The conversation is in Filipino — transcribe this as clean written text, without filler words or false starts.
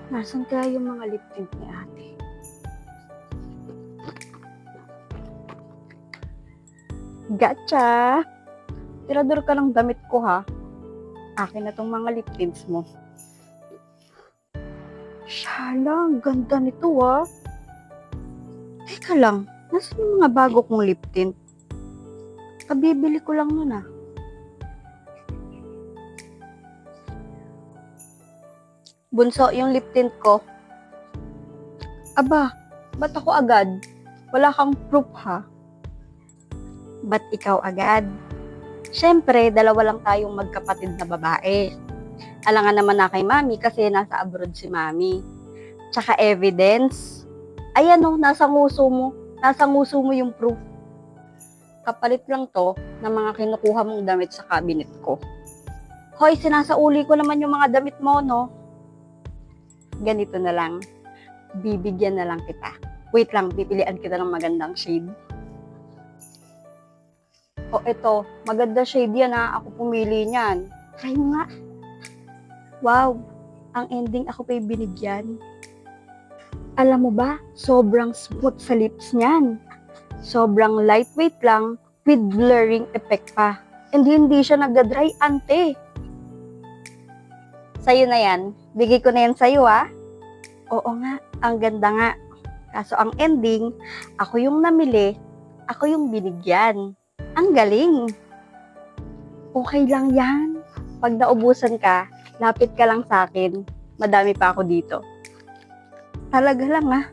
Nasaan kaya yung mga lip tint ni ate? Gotcha! Tirador ka ng damit ko ha. Akin na tong mga lip tints mo. Shala, ang ganda nito ha. Teka lang, nasaan yung mga bago kong lip tint? Kabibili ko lang nun ah. Bunso, yung lip tint ko. Aba, ba't ako agad? Wala kang proof ha? Ba't ikaw agad? Siyempre, dalawa lang tayong magkapatid na babae. Alangan naman na kay mami kasi nasa abroad si mami. Tsaka evidence. Ayan o, nasa nguso mo. Nasa nguso mo yung proof. Kapalit lang to ng mga kinukuha mong damit sa cabinet ko. Hoy, sinasauli ko naman yung mga damit mo, no? Ganito na lang. Bibigyan na lang kita. Wait lang, pipilian kita ng magandang shade. O eto, maganda shade yan ha. Ako pumili niyan. Try mo nga. Wow, ang ending ako pa'y binigyan. Alam mo ba, sobrang smooth sa lips niyan. Sobrang lightweight lang with blurring effect pa. And hindi siya nagda-dry, ante. Sa'yo na yan. Bigay ko na yan sa'yo ha. Oo nga, ang ganda nga. Kaso ang ending, ako yung namili, ako yung binigyan. Ang galing. Okay lang yan. Pag naubusan ka, lapit ka lang sa akin. Madami pa ako dito. Talaga lang ah.